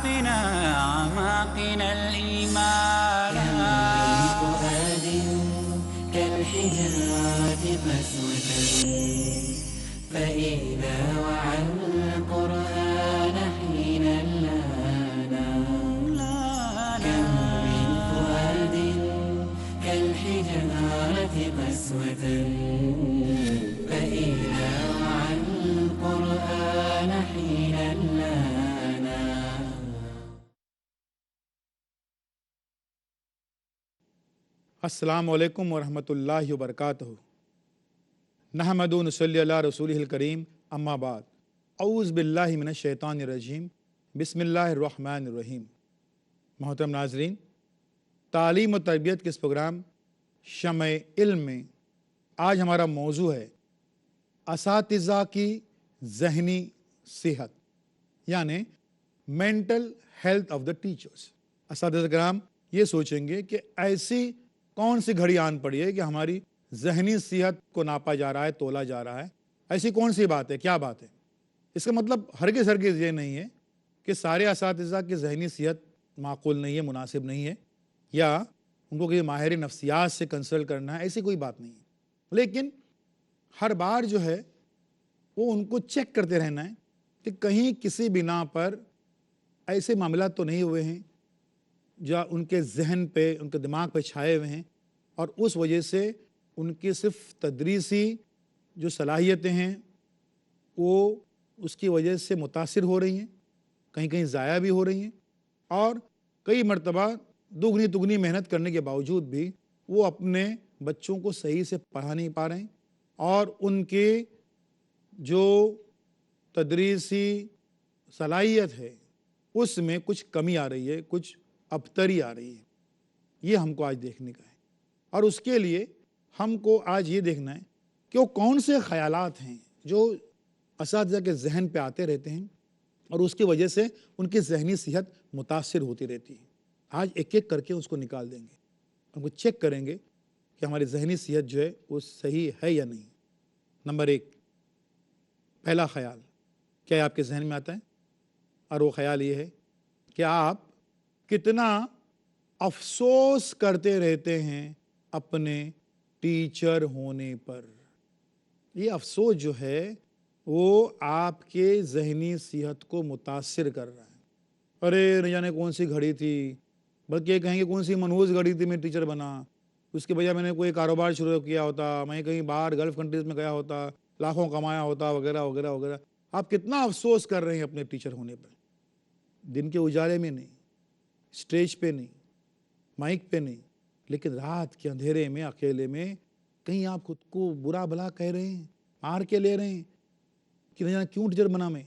أعمقنا أعماقنا الإيمان. فؤاد كالحجارة قسوة فإذا وعى القرآن حينا لانا. كم من فؤاد كالحجارة قسوة فإذا وعى القرآن حينا لانا. السلام علیکم ورحمۃ اللہ وبرکاتہ. نحمد و نصلی علی رسولہ الکریم، اما بعد. اعوذ باللہ من الشیطان الرجیم، بسم اللہ الرحمن الرحیم. محترم ناظرین، تعلیم و تربیت کے اس پروگرام شمع علم میں آج ہمارا موضوع ہے اساتذہ کی ذہنی صحت، یعنی mental health of the teachers. اساتذہ کرام یہ سوچیں گے کہ ایسی کون سی گھڑی آن پڑی ہے کہ ہماری ذہنی صحت کو ناپا جا رہا ہے، تولا جا رہا ہے. ایسی کون سی بات ہے، کیا بات ہے؟ اس کا مطلب ہرگز یہ نہیں ہے کہ سارے اساتذہ کی ذہنی صحت معقول نہیں ہے، مناسب نہیں ہے، یا ان کو کہ ماہر نفسیات سے کنسلٹ کرنا ہے، ایسی کوئی بات نہیں ہے. لیکن ہر بار جو ہے وہ ان کو چیک کرتے رہنا ہے کہ کہیں کسی بنا پر ایسے معاملات تو نہیں ہوئے ہیں جو ان کے ذہن پہ، ان کے دماغ پہ چھائے ہوئے ہیں، اور اس وجہ سے ان کی صرف تدریسی جو صلاحیتیں ہیں وہ اس کی وجہ سے متاثر ہو رہی ہیں، کہیں کہیں ضائع بھی ہو رہی ہیں، اور کئی مرتبہ دگنی تگنی محنت کرنے کے باوجود بھی وہ اپنے بچوں کو صحیح سے پڑھا نہیں پا رہے ہیں، اور ان کے جو تدریسی صلاحیت ہے اس میں کچھ کمی آ رہی ہے، کچھ ابتری آ رہی ہے. یہ ہم کو آج دیکھنے کا ہے، اور اس کے لیے ہم کو آج یہ دیکھنا ہے کہ وہ کون سے خیالات ہیں جو اساتذہ کے ذہن پہ آتے رہتے ہیں اور اس کی وجہ سے ان کی ذہنی صحت متاثر ہوتی رہتی ہے. آج ایک ایک کر کے اس کو نکال دیں گے، ہم کو چیک کریں گے کہ ہماری ذہنی صحت جو ہے وہ صحیح ہے یا نہیں. نمبر 1، پہلا خیال کیا آپ کے ذہن میں آتا ہے؟ اور وہ خیال یہ ہے کہ آپ کتنا افسوس کرتے رہتے ہیں اپنے ٹیچر ہونے پر. یہ افسوس جو ہے وہ آپ کے ذہنی صحت کو متاثر کر رہا ہے. ارے نہ جانے کون سی گھڑی تھی، بلکہ یہ کہیں گے کون سی منحوس گھڑی تھی، میں ٹیچر بنا، اس کے بجائے میں نے کوئی کاروبار شروع کیا ہوتا، میں کہیں باہر گلف کنٹریز میں گیا ہوتا، لاکھوں کمایا ہوتا، وغیرہ وغیرہ وغیرہ. آپ کتنا افسوس کر رہے ہیں اپنے ٹیچر ہونے پر. دن کے اجالے میں نہیں، اسٹیج پہ نہیں، مائک پہ نہیں، لیکن رات کے اندھیرے میں، اکیلے میں کہیں آپ خود کو برا بھلا کہہ رہے ہیں، مار کے لے رہے ہیں کہ نہ جانے کیوں ٹیچر بنا میں.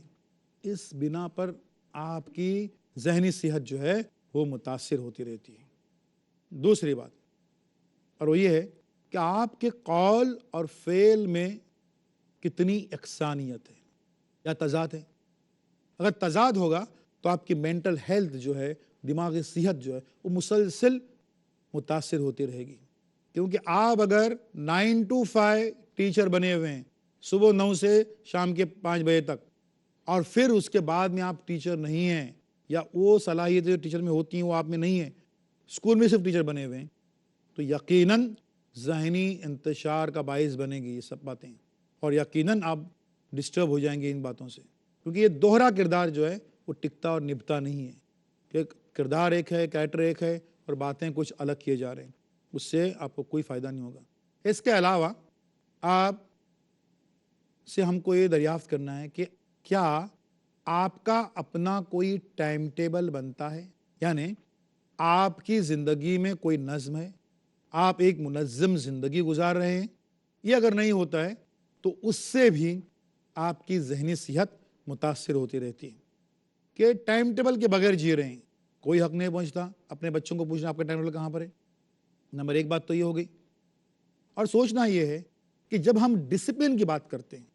اس بنا پر آپ کی ذہنی صحت جو ہے وہ متاثر ہوتی رہتی ہے. دوسری بات، اور وہ یہ ہے کہ آپ کے قول اور فعل میں کتنی یکسانیت ہے یا تضاد ہے. اگر تضاد ہوگا تو آپ کی مینٹل ہیلتھ جو ہے، دماغی صحت جو ہے وہ مسلسل متاثر ہوتی رہے گی. کیونکہ آپ اگر 9 to 5 ٹیچر بنے ہوئے ہیں، صبح 9 سے شام کے 5 بجے تک، اور پھر اس کے بعد میں آپ ٹیچر نہیں ہیں، یا وہ صلاحیتیں جو ٹیچر میں ہوتی ہیں وہ آپ میں نہیں ہیں، اسکول میں صرف ٹیچر بنے ہوئے ہیں، تو یقیناً ذہنی انتشار کا باعث بنے گی یہ سب باتیں، اور یقیناً آپ ڈسٹرب ہو جائیں گے ان باتوں سے. کیونکہ یہ دوہرا کردار جو ہے وہ ٹکتا اور نبھتا نہیں ہے، کہ کردار ایک ہے، کریکٹر ایک ہے، اور باتیں کچھ الگ کیے جا رہے ہیں، اس سے آپ کو کوئی فائدہ نہیں ہوگا. اس کے علاوہ آپ سے ہم کو یہ دریافت کرنا ہے کہ کیا آپ کا اپنا کوئی ٹائم ٹیبل بنتا ہے، یعنی آپ کی زندگی میں کوئی نظم ہے، آپ ایک منظم زندگی گزار رہے ہیں. یہ اگر نہیں ہوتا ہے تو اس سے بھی آپ کی ذہنی صحت متاثر ہوتی رہتی ہے. کہ ٹائم ٹیبل کے بغیر جی رہے ہیں، کوئی حق نہیں پہنچتا اپنے بچوں کو پوچھنا آپ کا ٹائم ٹیبل کہاں پر ہے. نمبر 1 بات تو یہ ہو گئی. اور سوچنا یہ ہے کہ جب ہم ڈسپلن کی بات کرتے ہیں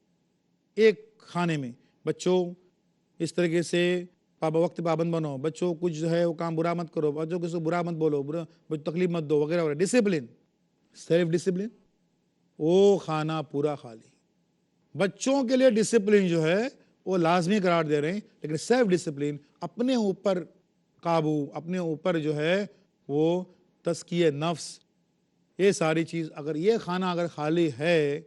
ایک کھانے میں، بچوں اس طریقے سے وقت پابند بنو، بچوں کچھ جو ہے وہ کام برا مت کرو، بچوں کسی کو برا مت بولو، تکلیف مت دو، وغیرہ وغیرہ. ڈسپلن، سیلف ڈسپلن، وہ کھانا پورا کھا لی. بچوں کے لیے ڈسپلن جو ہے وہ لازمی قرار دے رہے ہیں، لیکن سیلف ڈسپلن اپنے اوپر قابو، اپنے اوپر جو ہے وہ تزکیہ نفس، یہ ساری چیز اگر یہ خانہ اگر خالی ہے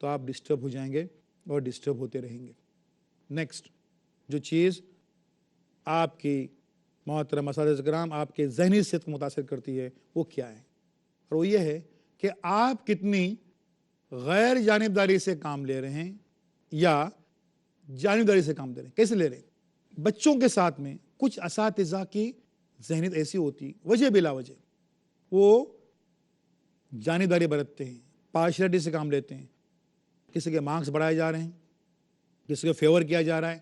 تو آپ ڈسٹرب ہو جائیں گے اور ڈسٹرب ہوتے رہیں گے۔ نیکسٹ جو چیز آپ کی محترم اساتذہ کرام آپ کے ذہنی صحت کو متاثر کرتی ہے وہ کیا ہے؟ اور وہ یہ ہے کہ آپ کتنی غیر جانبداری سے کام لے رہے ہیں یا جانبداری سے کام لے رہے ہیں۔ کیسے لے رہے ہیں؟ بچوں کے ساتھ میں کچھ اساتذہ کی ذہنیت ایسی ہوتی وجہ بلا وجہ وہ جانبداری برتتے ہیں، پارشلٹی سے کام لیتے ہیں، کسی کے مارکس بڑھائے جا رہے ہیں، کسی کو فیور کیا جا رہا ہے۔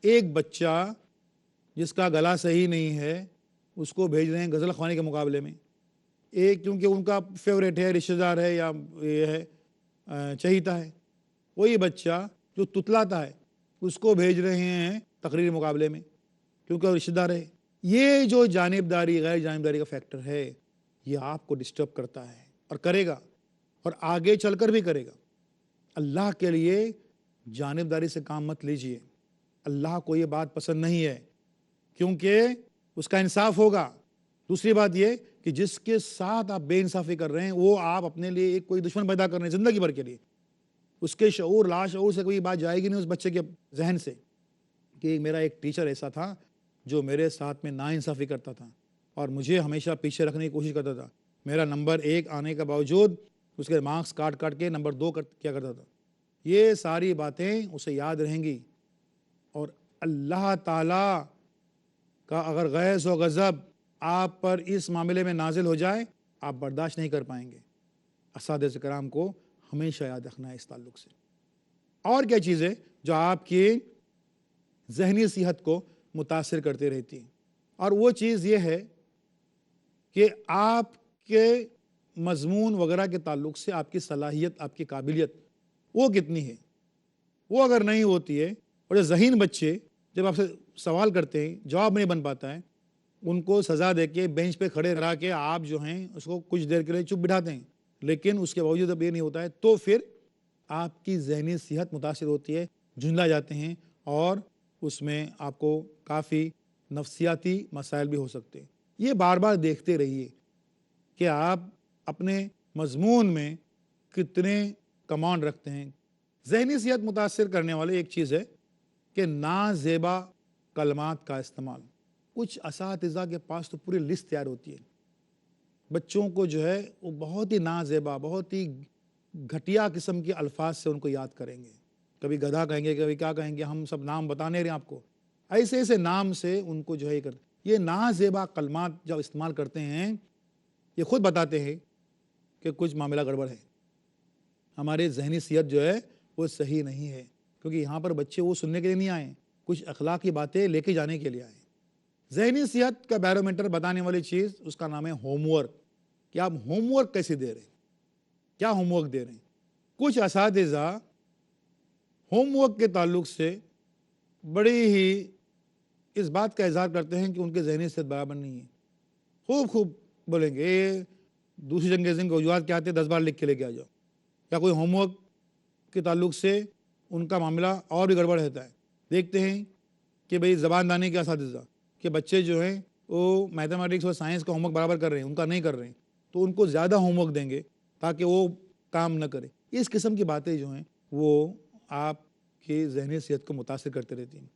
ایک بچہ جس کا گلا صحیح نہیں ہے اس کو بھیج رہے ہیں غزل خوانی کے مقابلے میں، ایک کیونکہ ان کا فیوریٹ ہے، رشتہ دار ہے یا یہ ہے چہیتا ہے، وہی بچہ جو تتلاتا ہے اس کو بھیج رہے ہیں تقریری مقابلے میں کیونکہ وہ رشتہ دار ہے۔ یہ جو جانبداری غیر جانبداری کا فیکٹر ہے یہ آپ کو ڈسٹرب کرتا ہے اور کرے گا اور آگے چل کر بھی کرے گا۔ اللہ کے لیے جانبداری سے کام مت لیجئے، اللہ کو یہ بات پسند نہیں ہے کیونکہ اس کا انصاف ہوگا۔ دوسری بات یہ کہ جس کے ساتھ آپ بے انصافی کر رہے ہیں وہ آپ اپنے لیے ایک کوئی دشمن پیدا کر رہے ہیں زندگی بھر کے لیے۔ اس کے شعور لاشعور سے کوئی بات جائے گی نہیں اس بچے کے ذہن سے کہ میرا ایک ٹیچر ایسا تھا جو میرے ساتھ میں ناانصافی کرتا تھا اور مجھے ہمیشہ پیچھے رکھنے کی کوشش کرتا تھا، میرا نمبر 1 آنے کے باوجود اس کے مارکس کاٹ کے نمبر 2 کیا کرتا تھا۔ یہ ساری باتیں اسے یاد رہیں گی اور اللہ تعالیٰ کا اگر غیظ و غضب آپ پر اس معاملے میں نازل ہو جائے آپ برداشت نہیں کر پائیں گے۔ اساتذہ کرام کو ہمیشہ یاد رکھنا ہے اس تعلق سے۔ اور کیا چیزیں جو آپ کی ذہنی صحت کو متاثر کرتے رہتی ہیں؟ اور وہ چیز یہ ہے کہ آپ کے مضمون وغیرہ کے تعلق سے آپ کی صلاحیت، آپ کی قابلیت وہ کتنی ہے۔ وہ اگر نہیں ہوتی ہے اور جو ذہین بچے جب آپ سے سوال کرتے ہیں جواب نہیں بن پاتا ہے ان کو سزا دے کے بینچ پہ کھڑے رہا کے آپ جو ہیں اس کو کچھ دیر کے لیے چپ بٹھاتے ہیں، لیکن اس کے باوجود اب یہ نہیں ہوتا ہے تو پھر آپ کی ذہنی صحت متاثر ہوتی ہے، جھنجلا جاتے ہیں اور اس میں آپ کو کافی نفسیاتی مسائل بھی ہو سکتے ہیں۔ یہ بار بار دیکھتے رہیے کہ آپ اپنے مضمون میں کتنے کمانڈ رکھتے ہیں۔ ذہنی صحت متاثر کرنے والے ایک چیز ہے کہ نازیبا کلمات کا استعمال۔ کچھ اساتذہ کے پاس تو پوری لسٹ تیار ہوتی ہے، بچوں کو جو ہے وہ بہت ہی نازیبا، بہت ہی گھٹیا قسم کے الفاظ سے ان کو یاد کریں گے، کبھی گدھا کہیں گے، کبھی کیا کہیں گے، ہم سب نام بتانے رہے ہیں آپ کو، ایسے ایسے نام سے ان کو جو ہے یہ نازیبا کلمات جب استعمال کرتے ہیں یہ خود بتاتے ہیں کہ کچھ معاملہ گڑبڑ ہے، ہمارے ذہنی صحت جو ہے وہ صحیح نہیں ہے، کیونکہ یہاں پر بچے وہ سننے کے لیے نہیں آئے، کچھ اخلاقی باتیں لے کے جانے کے لیے آئے۔ ذہنی صحت کا بیرومیٹر بتانے والی چیز اس کا نام ہے ہوم ورک، کہ آپ ہوم ورک کیسے دے رہے ہیں، کیا ہوم ورک دے رہے ہیں۔ کچھ اساتذہ ہوم ورک کے تعلق سے بڑی ہی اس بات کا اظہار کرتے ہیں کہ ان کے ذہنی صحت برابر نہیں ہے، خوب بولیں گے دوسری جنگ عظیم کے وجوہات کیا آتے 10 بار لکھ کے لے کے آ جاؤ، یا کوئی ہوم ورک کے تعلق سے ان کا معاملہ اور بھی گڑبڑ رہتا ہے۔ دیکھتے ہیں کہ بھئی زبان دانی کے اساتذہ کہ بچے جو ہیں وہ میتھمیٹکس اور سائنس کا ہوم ورک برابر کر رہے ہیں، ان کا نہیں کر رہے ہیں تو ان کو زیادہ ہوم ورک دیں گے تاکہ وہ کام نہ کرے۔ اس قسم کی باتیں جو ہیں وہ آپ کی ذہنی صحت کو متاثر کرتے رہتی ہیں۔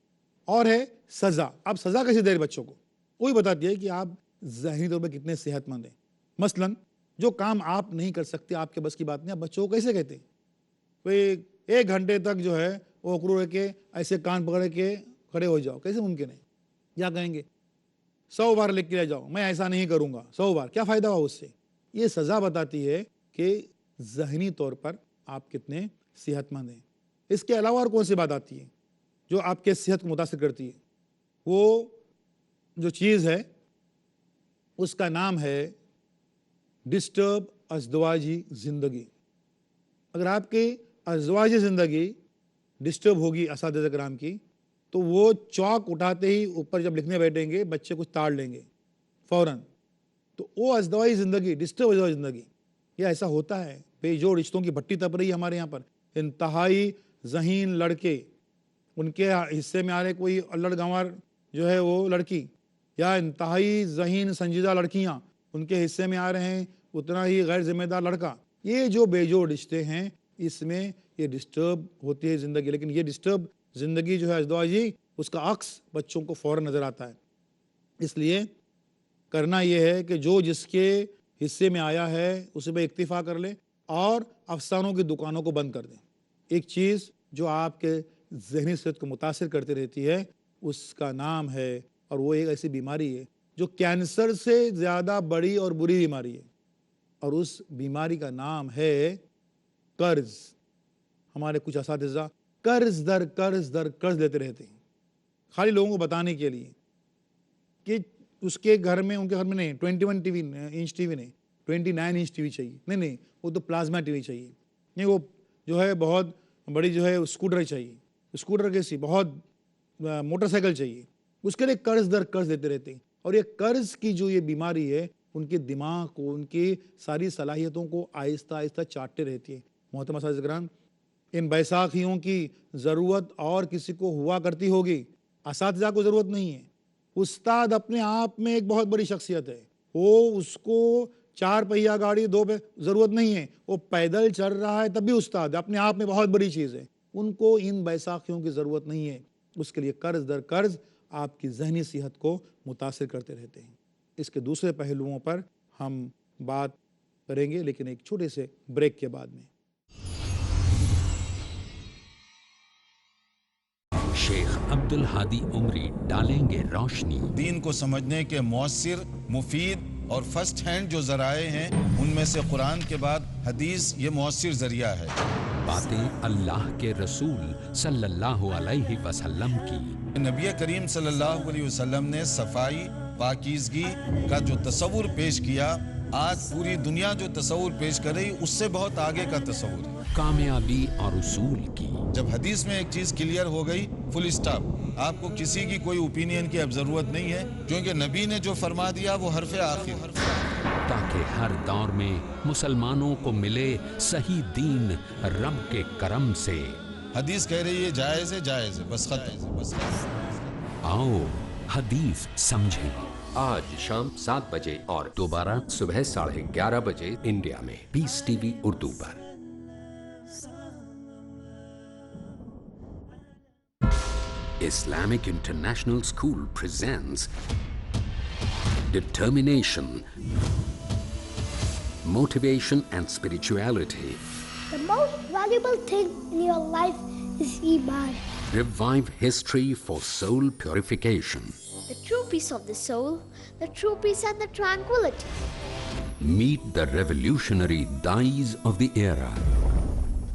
اور ہے سزا۔ اب سزا کیسے دے رہے بچوں کو، وہی بتاتی ہے کہ آپ ذہنی طور پہ کتنے صحت مند ہیں۔ مثلا جو کام آپ نہیں کر سکتے، آپ کے بس کی بات نہیں، آپ بچوں کو کیسے کہتے ہیں؟ کوئی 1 گھنٹے تک جو ہے وہ اکڑو رہ کے ایسے کان پکڑ کے کھڑے ہو جاؤ، کیسے ممکن ہے؟ کیا کہیں گے 100 بار لکھ کے لے جاؤ، میں ایسا نہیں کروں گا 100 بار، کیا فائدہ ہوا اس سے؟ یہ سزا بتاتی ہے کہ ذہنی طور پر آپ کتنے صحت مند ہیں۔ اس کے علاوہ اور کون سی بات آتی ہے جو آپ کے صحت کو متاثر کرتی ہے؟ وہ جو چیز ہے اس کا نام ہے ڈسٹرب ازدواجی زندگی۔ اگر آپ کی ازدواجی زندگی ڈسٹرب ہوگی اساتذہ کرام کی تو وہ چاک اٹھاتے ہی اوپر جب لکھنے بیٹھیں گے بچے کچھ تاڑ لیں گے فوراً، تو وہ ازدواجی زندگی، ڈسٹرب ازدواجی زندگی، یہ ایسا ہوتا ہے۔ بے جوڑ رشتوں کی بھٹی تپ رہی ہے ہمارے یہاں پر، انتہائی ذہین لڑکے، ان کے حصے میں آ رہے کوئی الڑ گنوار جو ہے وہ لڑکی یا انتہائی ذہین سنجیدہ لڑکیاں ان کے حصے میں آ رہے ہیں، اتنا ہی غیر ذمہ دار لڑکا. یہ جو بے جوڑ رشتے ہیں اس میں یہ ڈسٹرب ہوتی ہے زندگی. لیکن یہ ڈسٹرب زندگی جو ہے ازدواج جی اس کا عکس بچوں کو فوراً نظر آتا ہے. اس لیے کرنا یہ ہے کہ جو جس کے حصے میں آیا ہے اسے پہ اکتفا کر لے اور افسانوں کی دکانوں کو بند کر دیں. ایک چیز جو آپ کے ذہنی صحت کو متاثر کرتی رہتی ہے اس کا نام ہے، اور وہ ایک ایسی بیماری ہے جو کینسر سے زیادہ بڑی اور بری بیماری ہے، اور اس بیماری کا نام ہے قرض. ہمارے کچھ اساتذہ قرض در قرض در قرض لیتے رہتے ہیں خالی لوگوں کو بتانے کے لیے کہ اس کے گھر میں، ان کے گھر میں نہیں 21 T V inch T V نہیں 29 انچ ٹی وی چاہیے، نہیں وہ تو پلازما ٹی وی چاہیے، نہیں وہ جو ہے بہت بڑی جو ہے اسکوٹر چاہیے، اسکوٹر کیسی بہت موٹر سائیکل چاہیے. اس کے لیے قرض در قرض دیتے رہتے ہیں. اور یہ قرض کی جو یہ بیماری ہے ان کے دماغ کو، ان کی ساری صلاحیتوں کو آہستہ آہستہ چاٹتے رہتی ہے. محترم اساتذہ کرام، ان بیساکھیوں کی ضرورت اور کسی کو ہوا کرتی ہوگی، اساتذہ کو ضرورت نہیں ہے. استاد اپنے آپ میں ایک بہت بڑی شخصیت ہے، وہ اس کو 4 پہیہ گاڑی 2 پہ ضرورت نہیں ہے، وہ پیدل چل رہا ہے تب بھی استاد ہے، اپنے آپ میں بہت بڑی چیز ہے. ان کو ان بیساکھیوں کی ضرورت نہیں ہے. اس کے لیے قرض در قرض آپ کی ذہنی صحت کو متاثر کرتے رہتے ہیں. اس کے دوسرے پہلوؤں پر ہم بات کریں گے لیکن ایک چھوٹے سے بریک کے بعد میں. شیخ عبد الہادی عمری ڈالیں گے روشنی. دین کو سمجھنے کے مؤثر، مفید اور فرسٹ ہینڈ جو ذرائع ہیں ان میں سے قرآن کے بعد حدیث یہ مؤثر ذریعہ ہے. باتیں اللہ کے رسول صلی اللہ علیہ وسلم کی. نبی کریم صلی اللہ علیہ وسلم نے صفائی، پاکیزگی کا جو تصور پیش کیا، آج پوری دنیا جو تصور پیش کر رہی اس سے بہت آگے کا تصور ہے. کامیابی اور اصول کی. جب حدیث میں ایک چیز کلیئر ہو گئی، فل اسٹاپ، آپ کو کسی کی کوئی اوپینین کی اب ضرورت نہیں ہے، کیونکہ نبی نے جو فرما دیا وہ حرف آخر. تاکہ ہر دور میں مسلمانوں کو ملے صحیح دین رب کے کرم سے. حدیث کہہ رہی ہے جائز ہے، جائز ہے، بس ختم. آؤ حدیث سمجھیں. آج شام 7 بجے اور دوبارہ صبح 11:30 بجے انڈیا میں پیس T V Urdu per. Islamic International School presents Determination, Motivation and Spirituality. The most valuable thing in your life is Iman. Revive history for soul purification. The true peace of the soul, the true peace and the tranquility. Meet the revolutionary dais of the era.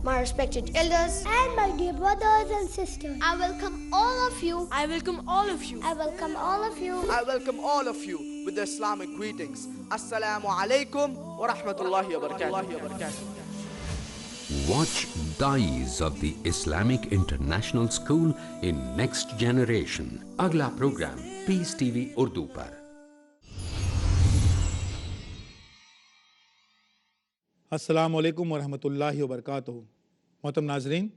My respected elders and my dear brothers and sisters, I welcome all of you. I welcome all of you. I welcome all of you. I welcome all of you with the Islamic greetings. Assalamu alaikum wa rahmatullahi wa barakatuh. Watch Dais of the Islamic International School in Next Generation. اگلا programme پیس T V Urdu پر. السلام علیکم ورحمۃ اللہ وبرکاتہ. محترم ناظرین،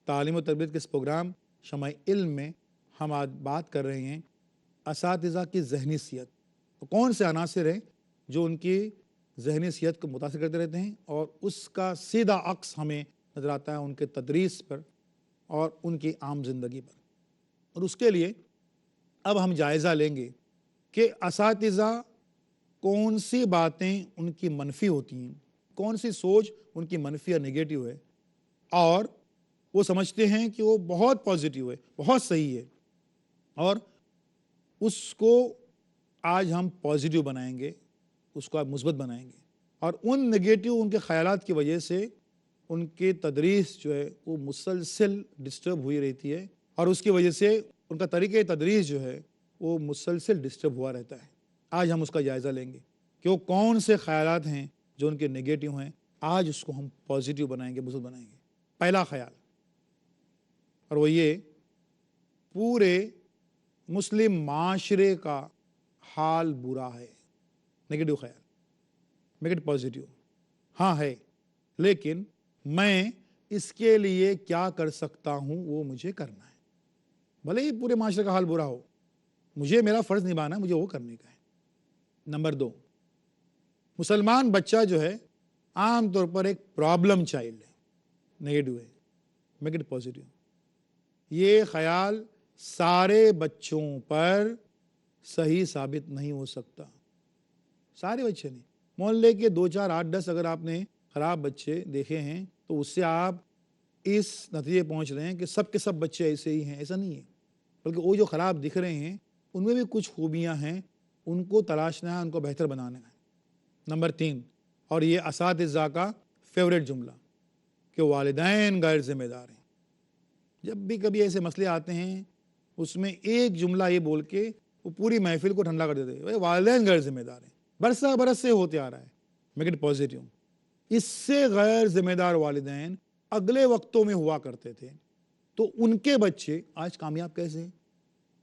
تعلیم و تربیت کے اس پروگرام شمع علم میں ہم آج بات کر رہے ہیں اساتذہ کی ذہنی صحت. کون سے عناصر ہیں جو ان کی ذہنی صحت کو متاثر کرتے رہتے ہیں، اور اس کا سیدھا عکس ہمیں نظر آتا ہے ان کے تدریس پر اور ان کی عام زندگی پر. اور اس کے لیے اب ہم جائزہ لیں گے کہ اساتذہ کون سی باتیں ان کی منفی ہوتی ہیں، کون سی سوچ ان کی منفی اور نگیٹو ہے، اور وہ سمجھتے ہیں کہ وہ بہت پازیٹیو ہے، بہت صحیح ہے، اور اس کو آج ہم پازیٹیو بنائیں گے، اس کو آپ مثبت بنائیں گے. اور ان نگیٹو ان کے خیالات کی وجہ سے ان کی تدریس جو ہے وہ مسلسل ڈسٹرب ہوئی رہتی ہے، اور اس کی وجہ سے ان کا طریقہ تدریس جو ہے وہ مسلسل ڈسٹرب ہوا رہتا ہے. آج ہم اس کا جائزہ لیں گے کہ وہ کون سے خیالات ہیں جو ان کے نگیٹو ہیں. آج اس کو ہم پازیٹیو بنائیں گے، مثبت بنائیں گے. پہلا خیال، اور وہ یہ، پورے مسلم معاشرے کا حال برا ہے. نگیٹو خیال، میک اٹ پازیٹیو. ہاں ہے، لیکن میں اس کے لیے کیا کر سکتا ہوں وہ مجھے کرنا ہے. بھلے ہی پورے معاشرے کا حال برا ہو، مجھے میرا فرض نبھانا ہے، مجھے وہ کرنے کا ہے۔ نمبر 2، مسلمان بچہ جو ہے عام طور پر ایک پرابلم چائلڈ ہے، نیگیٹو ہے، میک اٹ پازیٹیو۔ یہ خیال سارے بچوں پر صحیح ثابت نہیں ہو سکتا، سارے بچے نہیں۔ محلے کے 2 4 8 10 اگر آپ نے خراب بچے دیکھے ہیں تو اس سے آپ اس نتیجے پہنچ رہے ہیں کہ سب کے سب بچے ایسے ہی ہیں، ایسا نہیں ہے، بلکہ وہ جو خراب دکھ رہے ہیں ان میں بھی کچھ خوبیاں ہیں، ان کو تلاشنا ہے، ان کو بہتر بنانا ہے۔ نمبر 3، اور یہ اساتذہ کا فیوریٹ جملہ، کہ والدین غیر ذمہ دار ہیں۔ جب بھی کبھی ایسے مسئلے آتے ہیں اس میں ایک جملہ یہ بول کے وہ پوری محفل کو ٹھنڈا کر دیتے ہیں، والدین غیر ذمہ دار ہیں، برسہ برس سے ہوتے آ رہا ہے، میک اٹ پازیٹیو۔ اس سے غیر ذمہ دار والدین اگلے وقتوں میں ہوا کرتے تھے، تو ان کے بچے آج کامیاب کیسے ہیں؟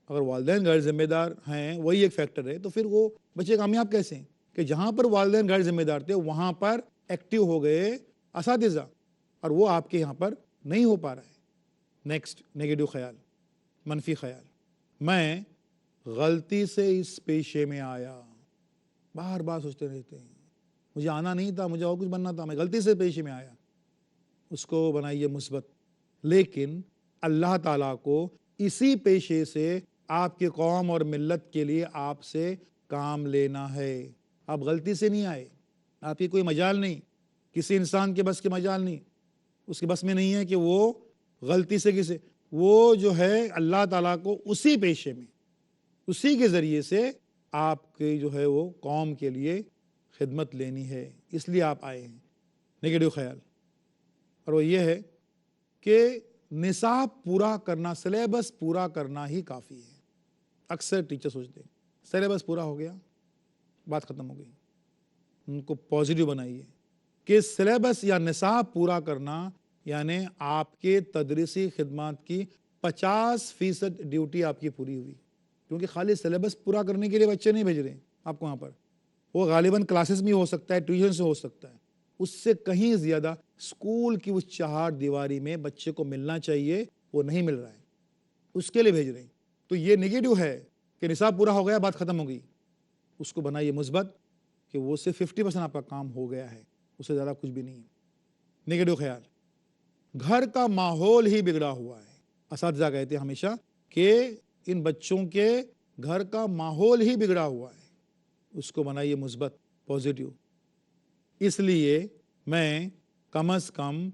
اگر والدین غیر ذمہ دار ہیں، وہی ایک فیکٹر ہے، تو پھر وہ بچے کامیاب کیسے ہیں؟ کہ جہاں پر والدین غیر ذمہ دار تھے وہاں پر ایکٹیو ہو گئے اساتذہ، اور وہ آپ کے یہاں پر نہیں ہو پا رہا ہے۔ نیکسٹ، نیگیٹو خیال، منفی خیال، میں غلطی سے اس پیشے میں آیا، بار بار سوچتے رہتے ہیں مجھے آنا نہیں تھا، مجھے اور کچھ بننا تھا، میں غلطی سے پیشے میں آیا۔ اس کو بنائیے مثبت، لیکن اللہ تعالیٰ کو اسی پیشے سے آپ کے قوم اور ملت کے لیے آپ سے کام لینا ہے۔ آپ غلطی سے نہیں آئے، آپ کی کوئی مجال نہیں، کسی انسان کے بس کے مجال نہیں، اس کے بس میں نہیں ہے کہ وہ غلطی سے کسے، وہ جو ہے اللہ تعالیٰ کو اسی پیشے میں، اسی کے ذریعے سے آپ کے جو ہے وہ قوم کے لیے خدمت لینی ہے، اس لیے آپ آئے ہیں۔ نیگیٹو خیال، اور وہ یہ ہے کہ نصاب پورا کرنا، سلیبس پورا کرنا ہی کافی ہے۔ اکثر ٹیچر سوچتے ہیں سلیبس پورا ہو گیا، بات ختم ہو گئی۔ ان کو پازیٹیو بنائیے کہ سلیبس یا نصاب پورا کرنا یعنی آپ کے تدریسی خدمات کی 50% ڈیوٹی آپ کی پوری ہوئی، کیونکہ خالی سلیبس پورا کرنے کے لیے بچے نہیں بھیج رہے ہیں آپ کو وہاں پر، وہ غالباً کلاسز میں ہو سکتا ہے، ٹیوشن سے ہو سکتا ہے، اس سے کہیں زیادہ اسکول کی اس 4 دیواری میں بچے کو ملنا چاہیے، وہ نہیں مل رہا ہے، اس کے لیے بھیج رہے ہیں۔ تو یہ نیگیٹو ہے کہ نصاب پورا ہو گیا، بات ختم ہو گئی۔ اس کو بنائیے مثبت کہ وہ صرف 50% آپ کا کام ہو گیا ہے، اس سے زیادہ کچھ بھی نہیں ہے۔ نیگیٹو خیال، گھر کا ماحول ہی بگڑا ہوا ہے۔ اساتذہ کہتے ہیں ہمیشہ کہ ان بچوں کے گھر کا ماحول ہی بگڑا ہوا ہے، اس کو بنائیے مثبت، پازیٹیو۔ اس لیے میں کم از کم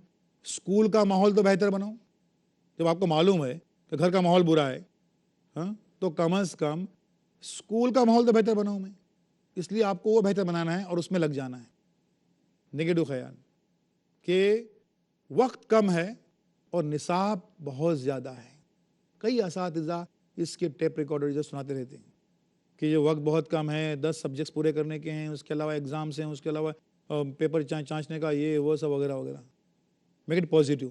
اسکول کا ماحول تو بہتر بناؤں۔ جب آپ کو معلوم ہے کہ گھر کا ماحول برا ہے تو کم از کم اسکول کا ماحول تو بہتر بناؤں میں، اس لیے آپ کو وہ بہتر بنانا ہے اور اس میں لگ جانا ہے۔ نیگیٹو خیال کہ وقت کم ہے اور نصاب بہت زیادہ ہے۔ کئی اساتذہ اس کے ٹیپ ریکارڈر جو سناتے رہتے ہیں کہ یہ وقت بہت کم ہے، 10 سبجیکٹس پورے کرنے کے ہیں، اس کے علاوہ ایگزامس ہیں، اس کے علاوہ پیپر چانچنے کا یہ وہ سب وغیرہ وغیرہ۔ میک اٹ پازیٹیو،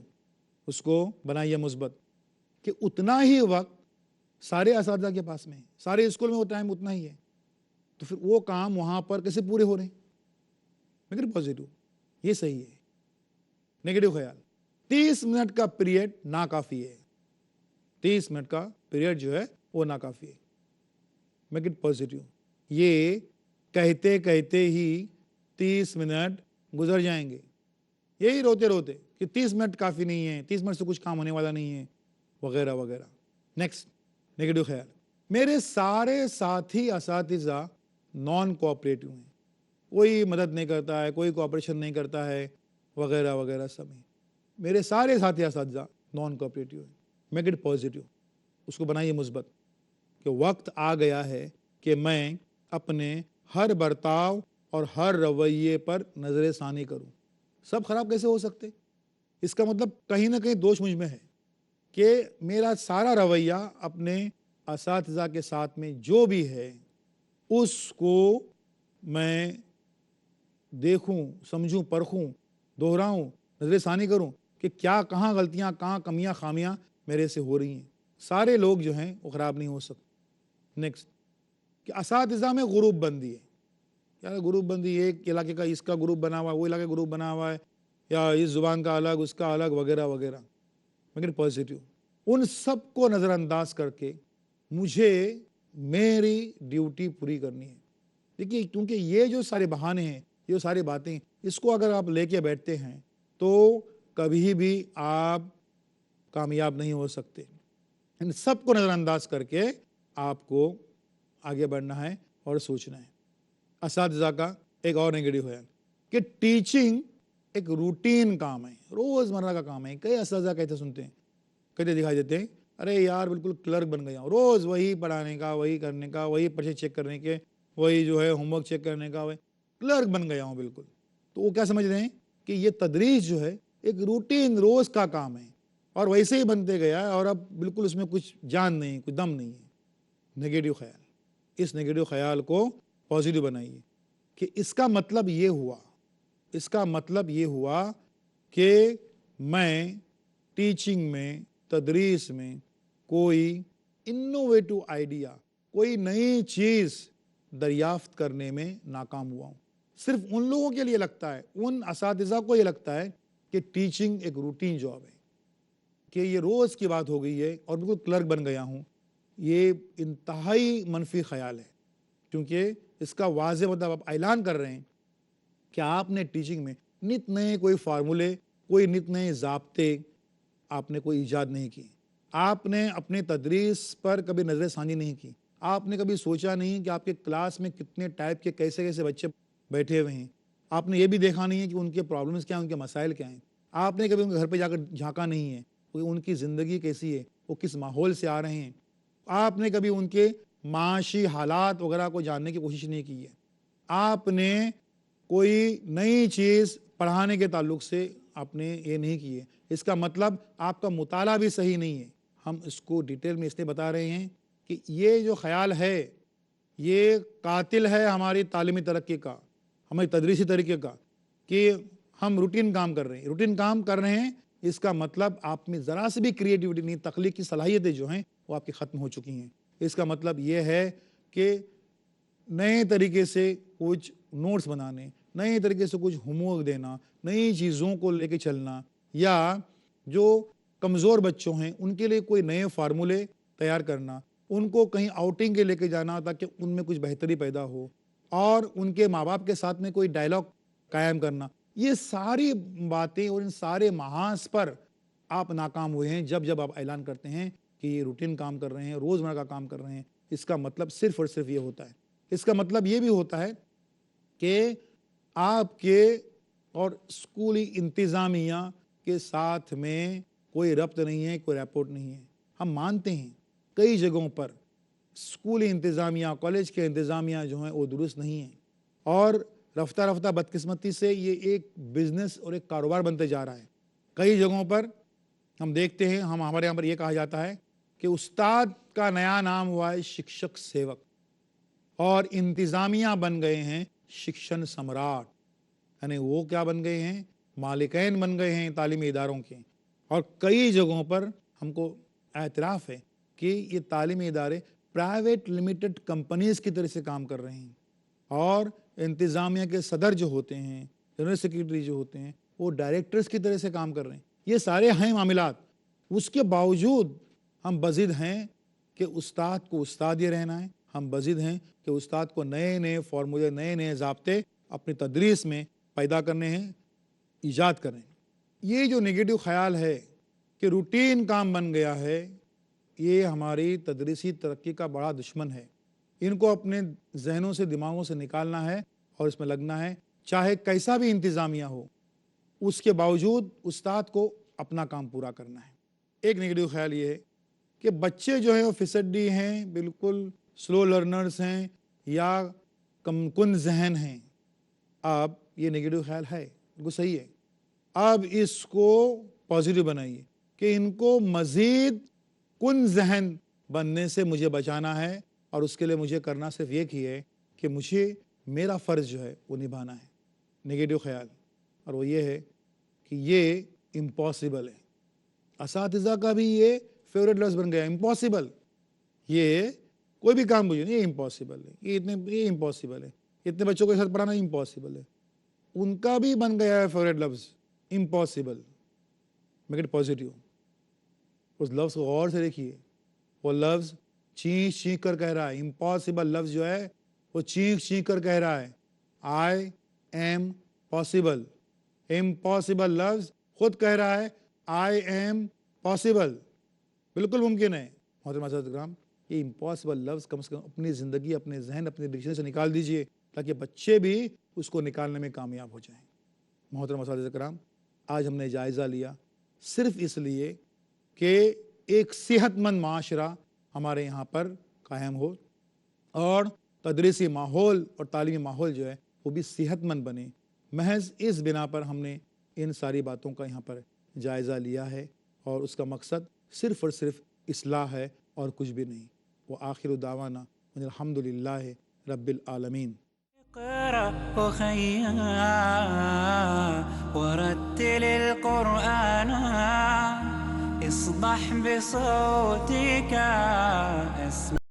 اس کو بنائیے مثبت کہ اتنا ہی وقت سارے اساتذہ کے پاس میں ہے، سارے اسکول میں وہ ٹائم اتنا ہی ہے، تو پھر وہ کام وہاں پر کیسے پورے ہو رہے ہیں؟ میک اٹ پازیٹیو، یہ صحیح ہے۔ نیگیٹو خیال، 30 منٹ کا پیریڈ ناکافی ہے، 30 منٹ کا پیریڈ جو ہے وہ ناکافی ہے۔ میک اٹ پازیٹیو، یہ کہتے کہتے ہی 30 منٹ گزر جائیں گے، یہی روتے روتے کہ 30 منٹ کافی نہیں ہے، 30 منٹ سے کچھ کام ہونے والا نہیں ہے، وغیرہ وغیرہ۔ نیکسٹ، نیگیٹو خیال، میرے سارے ساتھی اساتذہ نان کوآپریٹو ہیں، کوئی مدد نہیں کرتا ہے، کوئی کوآپریشن نہیں کرتا ہے، وغیرہ وغیرہ سب ہیں۔ میرے سارے ساتھی اساتذہ نان کوآپریٹو ہیں۔ میک اٹ پازیٹیو، اس کو بنائیے مثبت کہ وقت آ گیا ہے کہ میں اپنے ہر برتاؤ اور ہر رویے پر نظر ثانی کروں۔ سب خراب کیسے ہو سکتے؟ اس کا مطلب کہیں نہ کہیں دوش مجھ میں ہے کہ میرا سارا رویہ اپنے اساتذہ کے ساتھ میں جو بھی ہے اس کو میں دیکھوں، سمجھوں، پرکھوں، دہراؤں، نظر ثانی کروں کہ کیا کہاں غلطیاں، کہاں کمیاں خامیاں میرے سے ہو رہی ہیں۔ سارے لوگ جو ہیں وہ خراب نہیں ہو سکتے۔ نیکسٹ، کہ اساتذہ میں گروپ بندی ہے، یا گروپ بندی ایک علاقے کا اس کا گروپ بنا ہوا ہے، وہ علاقے کا گروپ بنا ہوا ہے، یا اس زبان کا الگ، اس کا الگ، وغیرہ وغیرہ۔ میک اٹ پازیٹیو، ان سب کو نظر انداز کر کے مجھے میری ڈیوٹی پوری کرنی ہے. دیکھیے کیونکہ یہ جو سارے بہانے ہیں، یہ ساری باتیں، اس کو اگر آپ لے کے بیٹھتے ہیں تو کبھی بھی آپ کامیاب نہیں ہو سکتے. ان سب کو نظر انداز کر کے آپ کو آگے بڑھنا ہے اور سوچنا ہے. اساتذہ کا ایک اور نیگیٹو ہے کہ ٹیچنگ ایک روٹین کام ہے، روز مرہ کا کام ہے. کئی اساتذہ کہتے سنتے ہیں، کہتے دکھائی دیتے ہیں، ارے یار بالکل کلرک بن گیا ہوں، روز وہی پڑھانے کا، وہی کرنے کا، وہی پرچے چیک کرنے کے، وہی جو ہے ہوم ورک چیک کرنے کا، وہی کلرک بن گیا ہوں بالکل. تو وہ کیا سمجھ رہے ہیں کہ یہ تدریس جو ہے ایک روٹین روز کا کام ہے اور ویسے ہی بنتے گیا ہے اور اب بالکل اس میں کچھ جان نہیں، کچھ دم نہیں ہے. نگیٹو خیال. اس نگیٹو خیال کو پازیٹیو بنائیے کہ اس کا مطلب یہ ہوا، اس کا مطلب یہ ہوا کہ میں ٹیچنگ میں، تدریس میں کوئی انوویٹو آئیڈیا، کوئی نئی چیز دریافت کرنے میں ناکام ہوا ہوں. صرف ان لوگوں کے لیے لگتا ہے، ان اساتذہ کو یہ لگتا ہے کہ ٹیچنگ ایک روٹین جاب ہے، کہ یہ روز کی بات ہو گئی ہے اور بالکل کلرک بن گیا ہوں. یہ انتہائی منفی خیال ہے، کیونکہ اس کا واضح مطلب آپ اعلان کر رہے ہیں کہ آپ نے ٹیچنگ میں نت نئے کوئی فارمولے، کوئی نت نئے ضابطے آپ نے کوئی ایجاد نہیں کی. آپ نے اپنے تدریس پر کبھی نظر ثانی نہیں کی. آپ نے کبھی سوچا نہیں کہ آپ کے کلاس میں کتنے ٹائپ کے کیسے کیسے بچے بیٹھے ہوئے ہیں. آپ نے یہ بھی دیکھا نہیں ہے کہ ان کے پرابلمس کیا ہیں، ان کے مسائل کیا ہیں. آپ نے کبھی ان کے گھر پہ جا کر جھانکا نہیں ہے کہ ان کی زندگی کیسی ہے، وہ کس ماحول سے آ رہے ہیں. آپ نے کبھی ان کے معاشی حالات وغیرہ کو جاننے کی کوشش نہیں کی ہے. آپ نے کوئی نئی چیز پڑھانے کے تعلق سے آپ نے یہ نہیں کی ہے. اس کا مطلب آپ کا مطالعہ بھی صحیح نہیں ہے. ہم اس کو ڈیٹیل میں اس لیے بتا رہے ہیں کہ یہ جو خیال ہے یہ قاتل ہے ہماری تعلیمی ترقی کا، ہماری تدریسی طریقے کا، کہ ہم روٹین کام کر رہے ہیں. روٹین کام کر رہے ہیں اس کا مطلب آپ میں ذرا سے بھی کریٹیوٹی نہیں، تخلیق کی صلاحیتیں جو ہیں وہ آپ کی ختم ہو چکی ہیں. اس کا مطلب یہ ہے کہ نئے طریقے سے کچھ نوٹس بنانے، نئے طریقے سے کچھ ہوم ورک دینا، نئی چیزوں کو لے کے چلنا، یا جو کمزور بچوں ہیں ان کے لیے کوئی نئے فارمولے تیار کرنا، ان کو کہیں آؤٹنگ کے لے کے جانا تاکہ ان میں کچھ بہتری پیدا ہو، اور ان کے ماں باپ کے ساتھ میں کوئی ڈائلاگ قائم کرنا. یہ ساری باتیں اور ان سارے محاذ پر آپ ناکام ہوئے ہیں جب آپ اعلان کرتے ہیں کہ یہ روٹین کام کر رہے ہیں، روزمرہ کا کام کر رہے ہیں. اس کا مطلب صرف اور صرف یہ ہوتا ہے. اس کا مطلب یہ بھی ہوتا ہے کہ آپ کے اور اسکولی انتظامیہ کے ساتھ میں کوئی ربط نہیں ہے، کوئی رپورٹ نہیں ہے. ہم مانتے ہیں کئی جگہوں پر اسکولی انتظامیہ، کالج کے انتظامیہ جو ہیں وہ درست نہیں ہیں، اور رفتہ رفتہ بدقسمتی سے یہ ایک بزنس اور ایک کاروبار بنتے جا رہا ہے. کئی جگہوں پر ہم دیکھتے ہیں، ہمارے یہاں پر یہ کہا جاتا ہے کہ استاد کا نیا نام ہوا ہے شکشک سیوک، اور انتظامیہ بن گئے ہیں شکشن سمراٹ. یعنی وہ کیا بن گئے ہیں؟ مالکین بن گئے ہیں تعلیمی اداروں کے. اور کئی جگہوں پر ہم کو اعتراف ہے کہ یہ تعلیمی ادارے پرائیویٹ لمیٹڈ کمپنیز کی طرح سے کام کر رہے ہیں، اور انتظامیہ کے صدر جو ہوتے ہیں، جنرل سیکریٹری جو ہوتے ہیں، وہ ڈائریکٹرز کی طرح سے کام کر رہے ہیں. یہ سارے ہیں معاملات. اس کے باوجود ہم بضد ہیں کہ استاد کو استاد ہی رہنا ہے. ہم بضد ہیں کہ استاد کو نئے نئے فارمولے، نئے نئے ضابطے اپنی تدریس میں پیدا کرنے ہیں، ایجاد کریں. یہ جو نگیٹو خیال ہے کہ روٹین کام بن گیا ہے، یہ ہماری تدریسی ترقی کا بڑا دشمن ہے. ان کو اپنے ذہنوں سے، دماغوں سے نکالنا ہے اور اس میں لگنا ہے. چاہے کیسا بھی انتظامیہ ہو، اس کے باوجود استاد کو اپنا کام پورا کرنا ہے. ایک نگیٹو خیال یہ ہے کہ بچے جو ہیں وہ فسڈی ہیں، بالکل سلو لرنرز ہیں، یا کم کن ذہن ہیں. اب یہ نگیٹو خیال ہے، بالکل صحیح ہے. اب اس کو پازیٹیو بنائیے کہ ان کو مزید کن ذہن بننے سے مجھے بچانا ہے، اور اس کے لیے مجھے کرنا صرف یہ کی ہے کہ مجھے میرا فرض جو ہے وہ نبھانا ہے. نگیٹو خیال، اور وہ یہ ہے کہ یہ امپاسبل ہے. اساتذہ کا بھی یہ فیوریٹ لفظ بن گیا، امپاسبل. یہ کوئی بھی کام مجھے نہیں، یہ امپاسبل ہے، یہ امپاسبل ہے، اتنے بچوں کے ساتھ پڑھانا امپاسبل ہے. ان کا بھی بن گیا ہے فیوریٹ لفظ امپاسبل. Make it positive. اس لفظ کو غور سے دیکھیے. وہ لفظ چینخ چینخ کر کہہ رہا ہے. امپاسبل لفظ جو ہے وہ چینخ چینخ کر کہہ رہا ہے. I am possible. امپاسبل لفظ خود کہہ رہا ہے آئی ایم پاسبل. بالکل ممکن ہے. محترم حضرات کرام یہ امپاسبل لفظ کم سے کم اپنی زندگی, اپنے ذہن, اپنے ڈکشنری سے نکال دیجئے تاکہ بچے بھی اس کو نکالنے میں کامیاب ہو جائیں. محترم حضرات کرام آج ہم نے جائزہ لیا صرف اس لیے کہ ایک صحت مند معاشرہ ہمارے یہاں پر قائم ہو اور تدریسی ماحول اور تعلیمی ماحول جو ہے وہ بھی صحت مند بنے. محض اس بنا پر ہم نے ان ساری باتوں کا یہاں پر جائزہ لیا ہے اور اس کا مقصد صرف اور صرف اصلاح ہے اور کچھ بھی نہیں. وآخر دعوانا ان الحمدللہ رب العالمین. اقرأ أخيا ورتل القرآن اصبح بصوتك اسمع